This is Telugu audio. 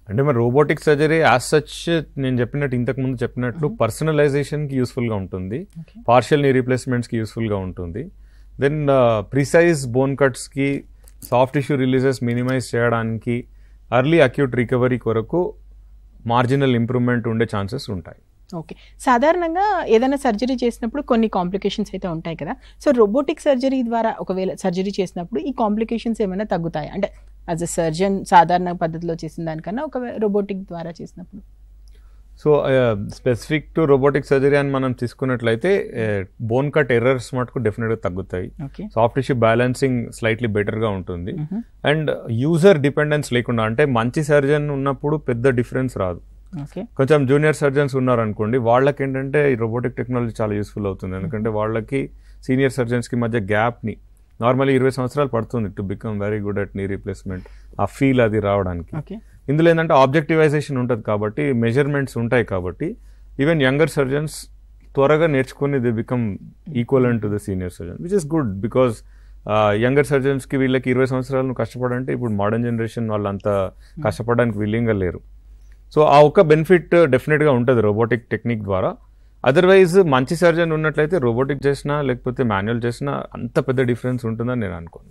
అంటే మరి రోబోటిక్ సర్జరీ యాజ్ సచ్ నేను చెప్పినట్టు ఇంతకుముందు చెప్పినట్లు పర్సనలైజేషన్కి యూస్ఫుల్గా ఉంటుంది, పార్షియల్ నీ రీప్లేస్మెంట్స్కి యూస్ఫుల్గా ఉంటుంది. దెన్ ప్రిసైజ్ బోన్ కట్స్కి, సాఫ్ట్ టిష్యూ రిలీజెస్ మినిమైజ్ చేయడానికి, అర్లీ అక్యూట్ రికవరీ కొరకు మార్జినల్ ఇంప్రూవ్మెంట్ ఉండే ఛాన్సెస్ ఉంటాయి. ఓకే, సాధారణంగా ఏదైనా సర్జరీ చేసినప్పుడు కొన్ని కాంప్లికేషన్స్ అయితే ఉంటాయి కదా. సో రోబోటిక్ సర్జరీ ద్వారా ఒకవేళ సర్జరీ చేసినప్పుడు ఈ కాంప్లికేషన్స్ ఏమైనా తగ్గుతాయి అంటే యాజ్ అ సర్జన్ సాధారణ పద్ధతిలో చేసిన దానికన్నా ఒక రోబోటిక్ ద్వారా చేసినప్పుడు? So specific to robotic surgery అని మనం తీసుకున్నట్లయితే బోన్ కట్ ఎర్రర్స్ మటుకు డెఫినెట్గా తగ్గుతాయి. సాఫ్ట్ టిష్యూ బ్యాలెన్సింగ్ స్లైట్లీ బెటర్గా ఉంటుంది. అండ్ యూజర్ డిపెండెన్స్ లేకుండా, అంటే మంచి సర్జన్ ఉన్నప్పుడు పెద్ద డిఫరెన్స్ రాదు. కొంచెం జూనియర్ సర్జన్స్ ఉన్నారనుకోండి, వాళ్ళకి ఏంటంటే ఈ రోబోటిక్ టెక్నాలజీ చాలా యూస్ఫుల్ అవుతుంది. ఎందుకంటే వాళ్ళకి సీనియర్ సర్జన్స్కి మధ్య గ్యాప్ని నార్మల్లీ 20 సంవత్సరాలు పడుతుంది to become very good at knee replacement, ఆ ఫీల్ అది రావడానికి. ఇందులో ఏంటంటే ఆబ్జెక్టివైజేషన్ ఉంటుంది కాబట్టి, మెజర్మెంట్స్ ఉంటాయి కాబట్టి ఈవెన్ యంగర్ సర్జన్స్ త్వరగా నేర్చుకుని they become equivalent to the senior surgeon, which is good. Because younger సర్జన్స్కి వీళ్ళకి 20 సంవత్సరాలు కష్టపడంటే ఇప్పుడు మోడర్న్ జనరేషన్ వాళ్ళంతా కష్టపడడానికి విల్లింగ్గా లేరు. సో ఆ ఒక్క బెనిఫిట్ డెఫినెట్గా ఉంటుంది రోబోటిక్ టెక్నిక్ ద్వారా. అదర్వైజ్ మంచి సర్జన్ ఉన్నట్లయితే రోబోటిక్ చేసినా లేకపోతే మాన్యువల్ చేసినా అంత పెద్ద డిఫరెన్స్ ఉంటుందని నేను అనుకోను.